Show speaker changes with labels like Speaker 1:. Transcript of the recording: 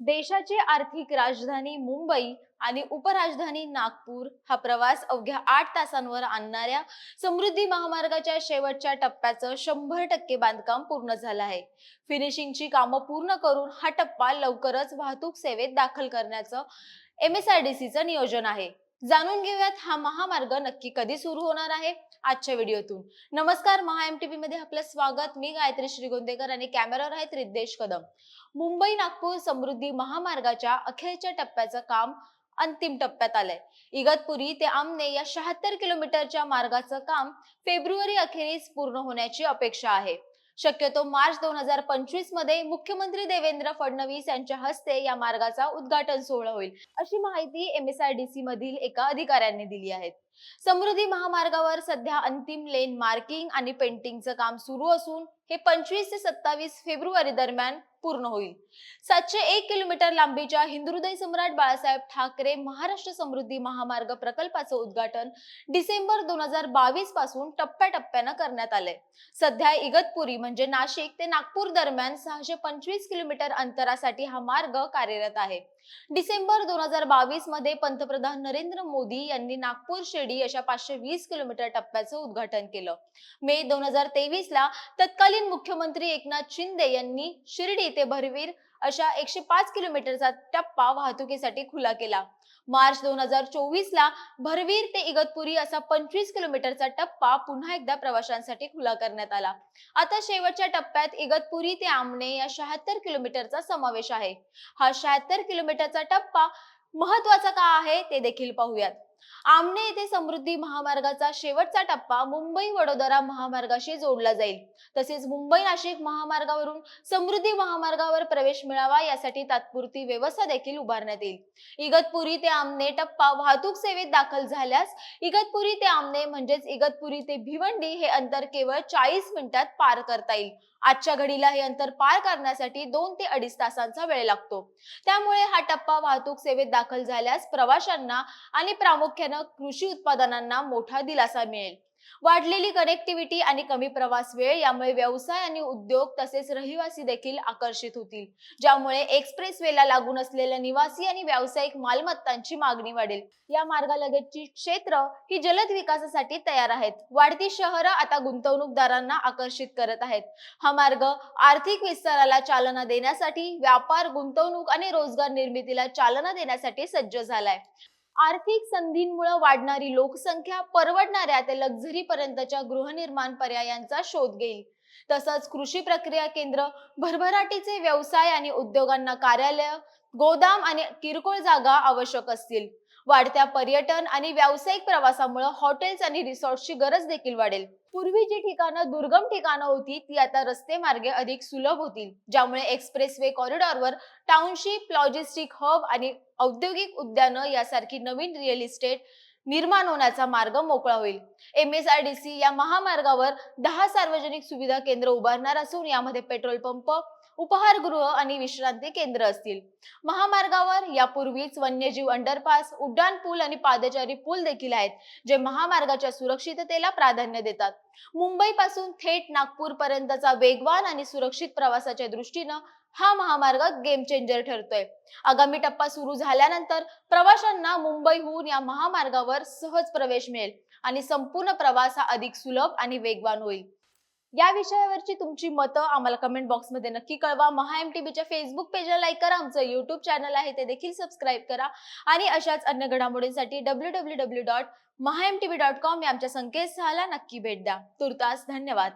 Speaker 1: देशाची आर्थिक राजधानी मुंबई आणि उपराजधानी नागपूर हा प्रवास अवघ्या 8 तासांवर आणणाऱ्या समृद्धी महामार्गाच्या शेवटच्या टप्प्याचं 100% बांधकाम पूर्ण झालं आहे. फिनिशिंगची कामं पूर्ण करून हा टप्पा लवकरच वाहतूक सेवेत दाखल करण्याचं MSRDCचं नियोजन आहे. जाणून घेऊयात हा महामार्ग नक्की कधी सुरू होणार आहे आजच्या व्हिडिओतून. नमस्कार, MHA-MTV मध्ये आपलं स्वागत. मी गायत्री श्रीगोंदेकर आणि कॅमेरावर आहेत रिद्देश कदम. मुंबई नागपूर समृद्धी महामार्गाच्या अखेरच्या टप्प्याचं काम अंतिम टप्प्यात आलंय. इगतपुरी ते आमने या 76 किलोमीटरच्या मार्गाचं काम फेब्रुवारी अखेरीस पूर्ण होण्याची अपेक्षा आहे. शक्यतो मार्च 2025 मध्ये मुख्यमंत्री देवेंद्र फडणवीस यांच्या हस्ते या मार्गाचा उद्घाटन सोहळा होईल, अशी माहिती MSRDC मधील एका अधिकाऱ्यांनी दिली आहे. समृद्धी महामार्गावर सध्या अंतिम लेन मार्किंग आणि पेंटिंगचं काम सुरू असून हे 25 ते 27 फेब्रुवारी दरम्यान पूर्ण होईल. 701 किलोमीटर लांबीच्या हिंदुहृदय सम्राट बाळासाहेब ठाकरे महाराष्ट्र समृद्धी महामार्ग प्रकल्पाचं उद्घाटन डिसेंबर 2022 पासून टप्प्याटप्प्यानं करण्यात आलंय. सध्या इगतपुरी म्हणजे नाशिक ते नागपूर दरम्यान 625 किलोमीटर अंतरासाठी हा मार्ग कार्यरत आहे. डिसेंबर 2022 मध्ये पंतप्रधान नरेंद्र मोदी यांनी नागपूर शिर्डी अशा 520 किलोमीटर टप्प्याचं उद्घाटन केलं. मे 2023 ला तत्कालीन मुख्यमंत्री एकनाथ शिंदे यांनी शिर्डी ते भरवीर अशा 105 किलोमीटरचा टप्पा वाहतुकीसाठी खुला केला. मार्च 2024 ला भरवीर ते इगतपुरी असा 25 किलोमीटरचा टप्पा पुन्हा एकदा प्रवाशांसाठी खुला करण्यात आला. आता शेवटच्या टप्प्यात इगतपुरी ते आमने या 76 किलोमीटरचा समावेश आहे. हा 76 किलोमीटरचा टप्पा महत्वाचा का आहे ते देखील पाहूयात. आमने येथे समृद्धी महामार्गाचा शेवटचा टप्पा मुंबई वडोदरा महामार्गाशी जोडला जाईल. तसेच मुंबई नाशिक महामार्गावरून समृद्धी महामार्गावर प्रवेश मिळावा यासाठी तात्पुरती व्यवस्था देखील उभारण्यात येईल. इगतपुरी ते आमने टप्पा वाहतूक सेवेत दाखल झाल्यास इगतपुरी ते आमने म्हणजेच इगतपुरी ते भिवंडी हे अंतर केवळ 40 मिनिटात पार करता येईल. आजच्या घडीला हे अंतर पार करण्यासाठी 2 ते 2.5 तासांचा वेळ लागतो. त्यामुळे हा टप्पा वाहतूक सेवेत दाखल झाल्यास प्रवाशांना आणि प्रामुख्याने कृषी उत्पादनांना मोठा दिलासा मिळेल. वाढलेली कनेक्टिव्हिटी आणि कमी प्रवास वेळ यामुळे व्यवसाय आणि उद्योग तसेच रहिवासी देखील आकर्षित होतील, ज्यामुळे एक्सप्रेसवेला लागून असलेल्या निवासी आणि व्यावसायिक मालमत्तांची मागणी वाढेल. या मार्गालगतची क्षेत्र ही जलद विकासासाठी तयार आहेत. वाढती शहरं आता गुंतवणूकदारांना आकर्षित करत आहेत. हा मार्ग आर्थिक विस्ताराला चालना देण्यासाठी, व्यापार, गुंतवणूक आणि रोजगार निर्मितीला चालना देण्यासाठी सज्ज झालाय. आर्थिक संधींमुळे वाढणारी लोकसंख्या परवडणाऱ्या ते लक्झरी पर्यंतच्या गृहनिर्माण पर्यायांचा शोध घेईल. तसंच कृषी प्रक्रिया केंद्र, भरभराटीचे व्यवसाय आणि उद्योगांना कार्यालय, गोदाम आणि किरकोळ जागा आवश्यक असतील. वाढत्या पर्यटन आणि व्यावसायिक प्रवासामुळे हॉटेल्स आणि रिसॉर्ट्सची गरज देखील वाढेल. पूर्वी जी ठिकाणं दुर्गम ठिकाणं होती ती आता रस्ते मार्गे अधिक सुलभ होतील, ज्यामुळे एक्सप्रेसवे कॉरिडॉरवर टाउनशिप, लॉजिस्टिक हब आणि औद्योगिक उद्यानं यासारखी नवीन रिअल इस्टेट निर्माण होण्याचा मार्ग मोकळा होईल. MSRDC या महामार्गावर 10 सार्वजनिक सुविधा केंद्र उभारणार असून यामध्ये पेट्रोल पंप, उपहारगृह आणि विश्रांती केंद्र असतील. महामार्गावर यापूर्वीच वन्यजीव अंडरपास, उड्डाण पूल आणि पादचारी पूल देखील आहेत, जे महामार्गाच्या सुरक्षिततेला प्राधान्य देतात. मुंबई पासून थेट नागपूर पर्यंतचा वेगवान आणि सुरक्षित प्रवासाच्या दृष्टीनं हा महामार्ग गेम चेंजर ठरतोय. आगामी टप्पा सुरू झाल्यानंतर प्रवाशांना मुंबईहून या महामार्गावर सहज प्रवेश मिळेल आणि संपूर्ण प्रवास हा अधिक सुलभ आणि वेगवान होईल. या विषयावरची तुमची मतं आम्हाला कमेंट बॉक्समध्ये नक्की कळवा. MHA-MTVच्या फेसबुक पेजला लाईक करा, आमचं YouTube चॅनल आहे ते देखील सबस्क्राईब करा आणि अशाच अन्य घडामोडींसाठी www.mahamtv.com या आमच्या संकेतस्थळाला नक्की भेट द्या. तुर्तास धन्यवाद.